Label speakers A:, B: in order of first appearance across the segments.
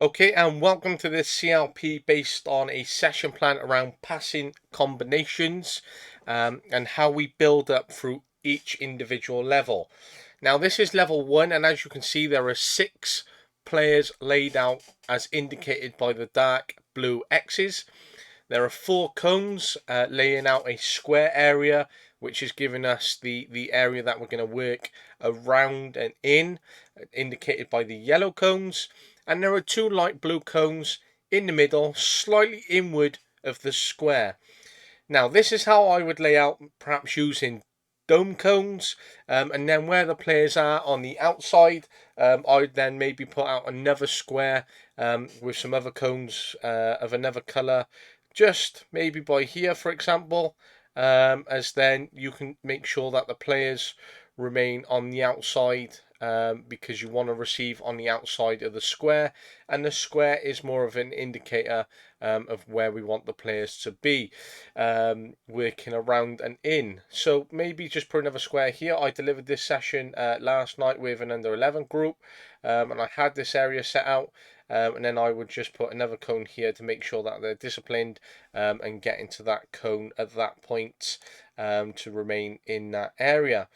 A: Okay, and welcome to this CLP based on a session plan around passing combinations and how we build up through each individual level. Now, this is level 1, and as you can see, there are 6 players laid out as indicated by the dark blue X's. There are 4 cones laying out a square area, which is giving us the area that we're going to work around and in, indicated by the yellow cones. And there are 2 light blue cones in the middle, slightly inward of the square. Now, this is how I would lay out, perhaps using dome cones, and then where the players are on the outside, I would then maybe put out another square with some other cones of another colour, just maybe by here, for example, as then you can make sure that the players remain on the outside, because you want to receive on the outside of the square, and the square is more of an indicator of where we want the players to be working around and in. So maybe just put another square here. I delivered this session last night with an under 11 group, and I had this area set out. And then I would just put another cone here to make sure that they're disciplined and get into that cone at that point to remain in that area.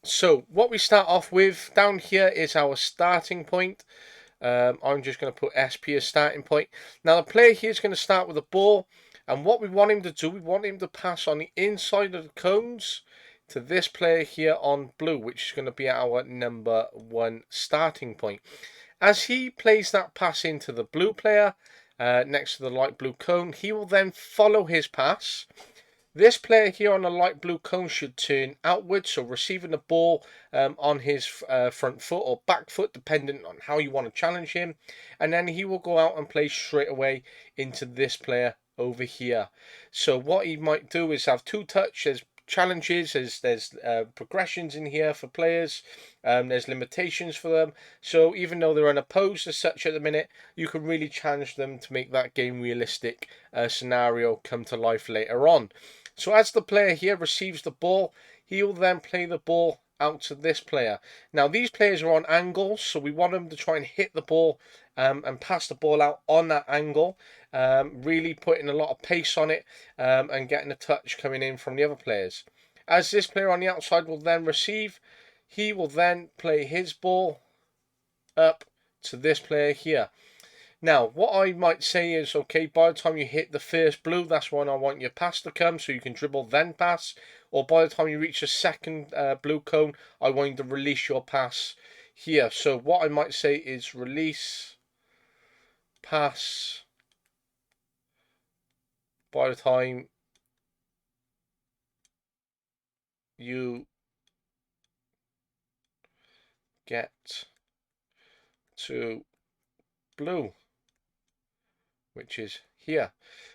A: So what we start off with down here is our starting point. I'm just going to put SP as starting point. Now the player here is going to start with a ball, and what we want him to do, we want him to pass on the inside of the cones to this player here on blue, which is going to be our number 1 starting point. As he plays that pass into the blue player next to the light blue cone, he will then follow his pass. This player here on the light blue cone should turn outwards, so receiving the ball on his front foot or back foot, depending on how you want to challenge him. And then he will go out and play straight away into this player over here. So what he might do is have 2 touch. There's challenges, there's progressions in here for players, there's limitations for them, so even though they're unopposed as such at the minute, you can really challenge them to make that game realistic scenario come to life later on. So as the player here receives the ball, he will then play the ball out to this player. Now these players are on angles, so we want them to try and hit the ball and pass the ball out on that angle, really putting a lot of pace on it and getting a touch coming in from the other players. As this player on the outside will then receive, he will then play his ball up to this player here. Now, what I might say is, okay, by the time you hit the first blue, that's when I want your pass to come, so you can dribble then pass. Or by the time you reach the second blue cone, I want you to release your pass here. So what I might say is release, pass, by the time you get to blue, which is here.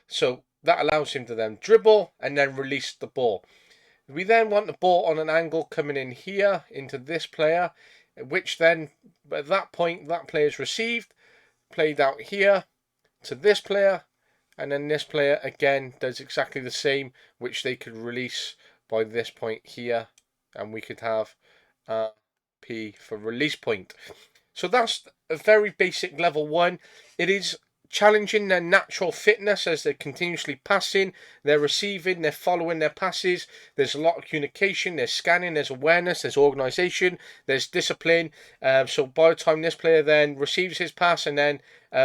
A: So that allows him to then dribble and then release the ball. We then want the ball on an angle coming in here into this player, which then at that point that player is received, played out here to this player, and then this player again does exactly the same, which they could release by this point here, and we could have P for release point. So that's a very basic level 1. It is challenging their natural fitness as they're continuously passing, they're receiving, they're following their passes. There's a lot of communication, there's scanning, there's awareness, there's organisation, there's discipline. So by the time this player then receives his pass and then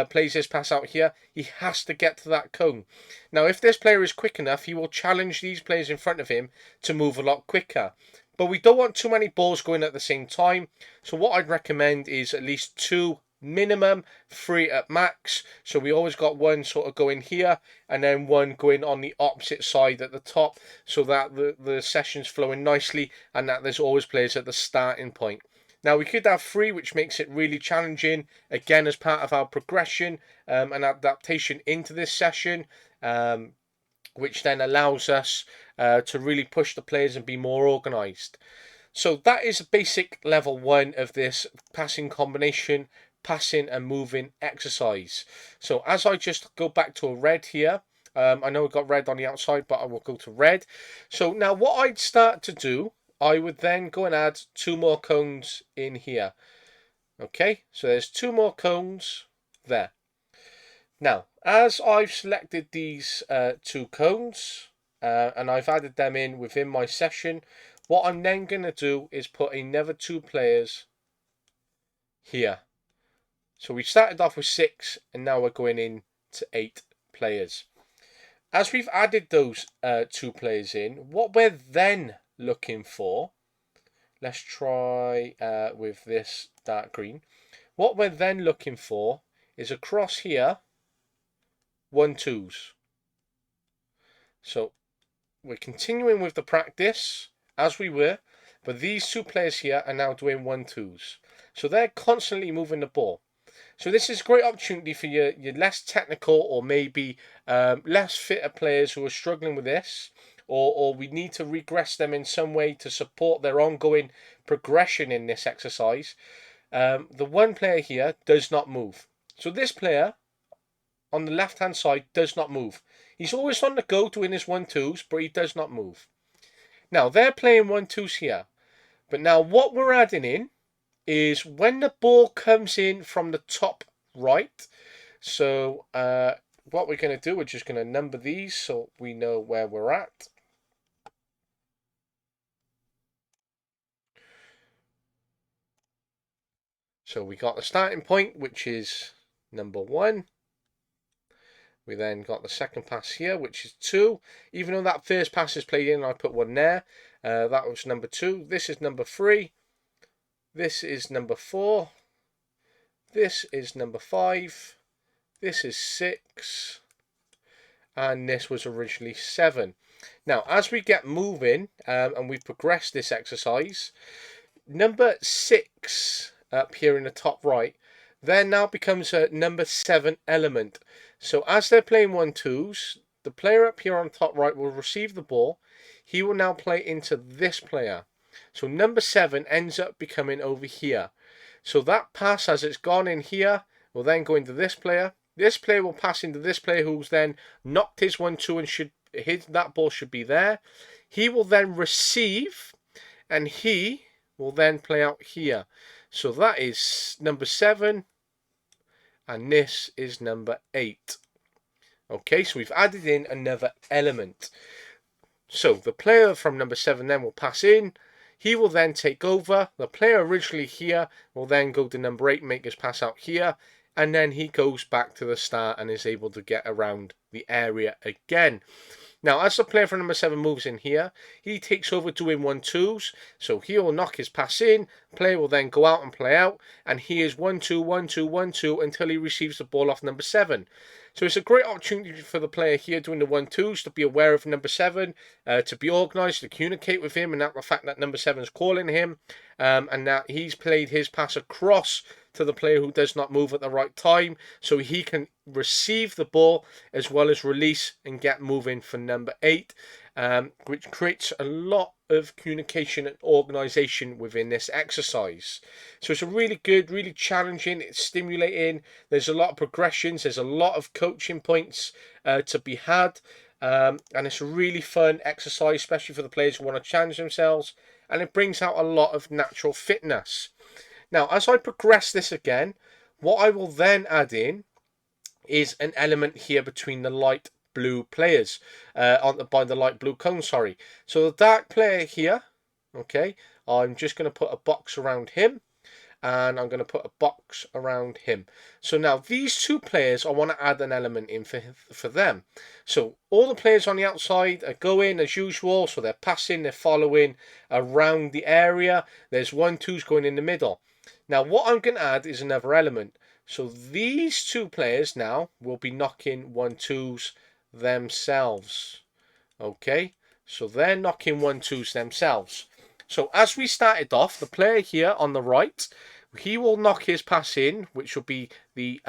A: plays his pass out here, he has to get to that cone. Now, if this player is quick enough, he will challenge these players in front of him to move a lot quicker. But we don't want too many balls going at the same time. So what I'd recommend is at least 2 minimum, 3 at max. So we always got 1 sort of going here and then 1 going on the opposite side at the top, so that the session's flowing nicely and that there's always players at the starting point. Now we could have 3, which makes it really challenging, again as part of our progression and adaptation into this session, which then allows us to really push the players and be more organised. So that is a basic level 1 of this passing combination, passing and moving exercise. So as I just go back to a red here, I know we've got red on the outside, but I will go to red. So now what I'd start to do, I would then go and add 2 more cones in here. Okay, so there's 2 more cones there. Now, as I've selected these 2 cones and I've added them in within my session, what I'm then going to do is put another 2 players here. So we started off with 6 and now we're going in to 8 players. As we've added those 2 players in, what we're then looking for, let's try with this dark green. What we're then looking for is across here, 1-2s. So we're continuing with the practice as we were, but these 2 players here are now doing 1-2s. So they're constantly moving the ball. So this is a great opportunity for your less technical or maybe less fitter players who are struggling with this, or we need to regress them in some way to support their ongoing progression in this exercise. The one player here does not move. So this player on the left hand side does not move. He's always on the go doing his 1-2s, but he does not move. Now they're playing 1-2s here. But now what we're adding in is when the ball comes in from the top right. So what we're going to do, we're just going to number these so we know where we're at. So we got the starting point, which is number 1. We then got the second pass here, which is 2. Even though that first pass is played in, I put 1 there. That was number 2. This is number 3. This is number 4. This is number 5. This is 6. And this was originally 7. Now, as we get moving and we progress this exercise, number 6 up here in the top right, there now becomes a number 7 element. So as they're playing 1-2s, the player up here on the top right will receive the ball. He will now play into this player. So number 7 ends up becoming over here. So that pass, as it's gone in here, will then go into this player. This player will pass into this player who's then knocked his 1-2 and that ball should be there. He will then receive and he will then play out here. So that is number 7 and this is number 8. Okay, so we've added in another element. So the player from number 7 then will pass in. He will then take over. The player originally here will then go to number 8, make his pass out here. And then he goes back to the start and is able to get around the area again. Now, as the player from number 7 moves in here, he takes over doing 1-2s. So he will knock his pass in. Player will then go out and play out. And he is 1-2, 1-2, 1-2 until he receives the ball off number 7. So it's a great opportunity for the player here doing the 1-2s to be aware of number 7, to be organised, to communicate with him, and that the fact that number 7 is calling him, and that he's played his pass across to the player who does not move at the right time, so he can receive the ball as well as release and get moving for number 8, which creates a lot of communication and organisation within this exercise. So it's a really good, really challenging, it's stimulating, there's a lot of progressions, there's a lot of coaching points to be had, and it's a really fun exercise, especially for the players who want to challenge themselves, and it brings out a lot of natural fitness. Now, as I progress this again, what I will then add in is an element here between the light blue players, by the light blue cone, sorry. So the dark player here, okay, I'm just going to put a box around him, and I'm going to put a box around him. So now these 2 players, I want to add an element in for them. So all the players on the outside are going as usual, so they're passing, they're following around the area. There's 1-2s going in the middle. Now what I'm going to add is another element. So these 2 players now will be knocking 1-2s themselves. Okay, so they're knocking 1-2s themselves. So as we started off, the player here on the right, he will knock his pass in, which will be the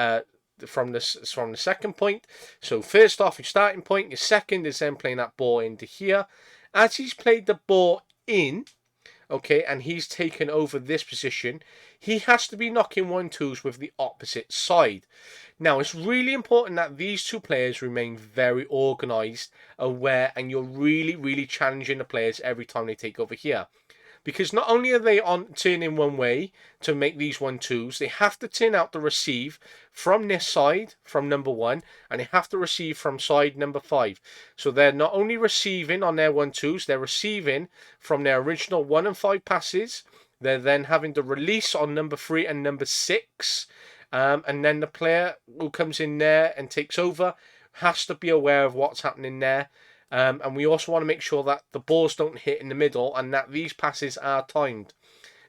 A: from the second point. So first off, your starting point, your second is then playing that ball into here. As he's played the ball in, okay, and he's taken over this position, he has to be knocking 1-2s with the opposite side. Now, it's really important that these 2 players remain very organised, aware, and you're really, really challenging the players every time they take over here. because not only are they on turning one way to make these 1-2s, they have to turn out the receive from this side, from number 1, and they have to receive from side number 5. So they're not only receiving on their 1-2s, they're receiving from their original 1 and 5 passes. They're then having to release on number 3 and number 6. And then the player who comes in there and takes over has to be aware of what's happening there. And we also want to make sure that the balls don't hit in the middle and that these passes are timed.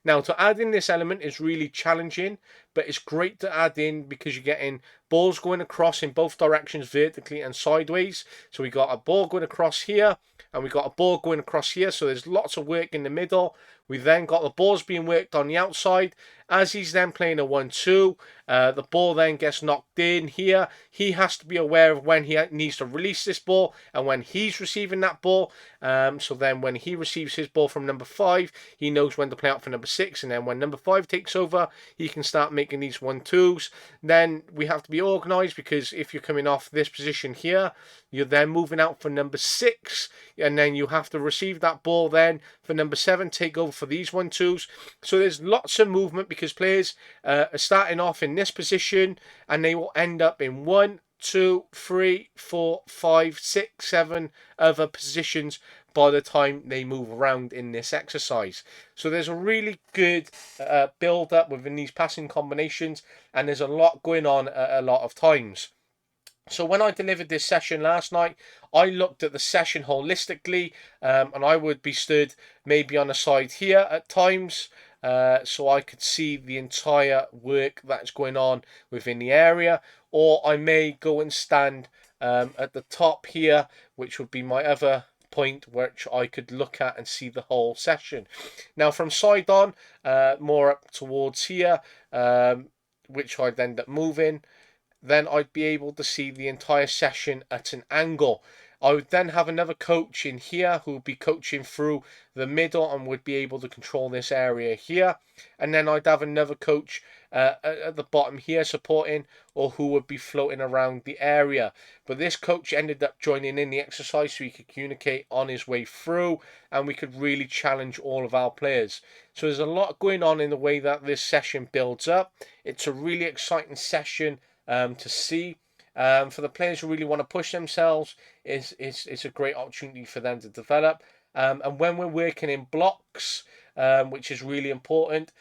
A: Now, to add in this element is really challenging, but it's great to add in because you're getting balls going across in both directions, vertically and sideways. So we got a ball going across here, and we got a ball going across here. So there's lots of work in the middle. We then got the balls being worked on the outside. As he's then playing a 1-2, the ball then gets knocked in here. He has to be aware of when he needs to release this ball and when he's receiving that ball. So then when he receives his ball from number 5, he knows when to play out for number 6. And then when number 5 takes over, he can start making these 1-2s. Then we have to be organised, because if you're coming off this position here, you're then moving out for number 6. And then you have to receive that ball then for number 7, take over for these 1-2s. So there's lots of movement, because players are starting off in this position and they will end up in 1, 2, 3, 4, 5, 6, 7 other positions by the time they move around in this exercise. So there's a really good build up within these passing combinations, and there's a lot going on a lot of times. So when I delivered this session last night, I looked at the session holistically, and I would be stood maybe on the side here at times, so I could see the entire work that's going on within the area, or I may go and stand at the top here, which would be my other point, which I could look at and see the whole session. Now from side on, more up towards here, which I'd end up moving, then I'd be able to see the entire session at an angle. I would then have another coach in here who would be coaching through the middle and would be able to control this area here. And then I'd have another coach at the bottom here supporting, or who would be floating around the area. But this coach ended up joining in the exercise so he could communicate on his way through, and we could really challenge all of our players. So there's a lot going on in the way that this session builds up. It's a really exciting session to see. For the players who really want to push themselves, it's a great opportunity for them to develop. And when we're working in blocks, which is really important,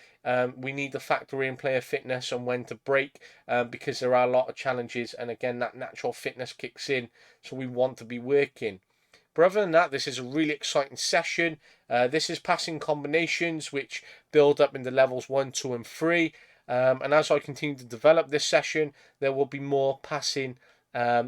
A: we need to factor in player fitness and when to break, because there are a lot of challenges, and again that natural fitness kicks in, so we want to be working. But other than that, this is a really exciting session. This is passing combinations which build up into levels 1, 2 and 3. And as I continue to develop this session, there will be more passing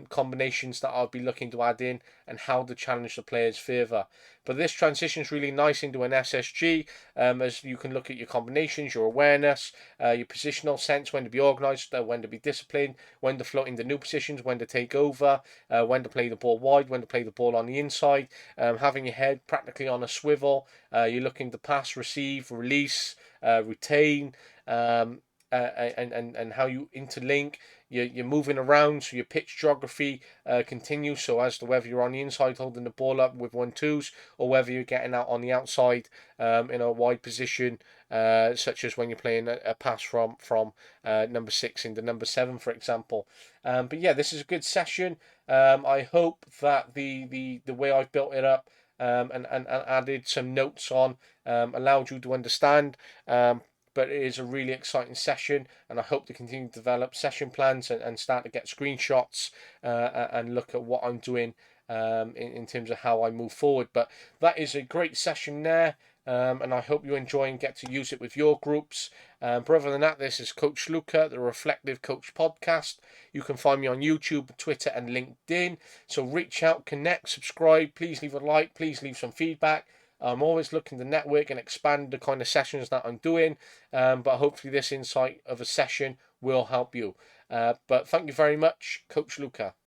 A: combinations that I'll be looking to add in, and how to challenge the players further. But this transition is really nice into an SSG, as you can look at your combinations, your awareness, your positional sense, when to be organised, when to be disciplined, when to float into new positions, when to take over, when to play the ball wide, when to play the ball on the inside, having your head practically on a swivel. You're looking to pass, receive, release, retain, and how you interlink. You're moving around, so your pitch geography continues. So as to whether you're on the inside holding the ball up with 1-2s, or whether you're getting out on the outside in a wide position, such as when you're playing a pass from number 6 into number 7, for example. But yeah, this is a good session. I hope that the way I've built it up and added some notes on allowed you to understand. But it is a really exciting session, and I hope to continue to develop session plans and start to get screenshots and look at what I'm doing in terms of how I move forward. But that is a great session there, and I hope you enjoy and get to use it with your groups. But other than that, this is Coach Luca, the Reflective Coach Podcast. You can find me on YouTube, Twitter and LinkedIn. So reach out, connect, subscribe. Please leave a like. Please leave some feedback. I'm always looking to network and expand the kind of sessions that I'm doing, but hopefully this insight of a session will help you. But thank you very much, Coach Luca.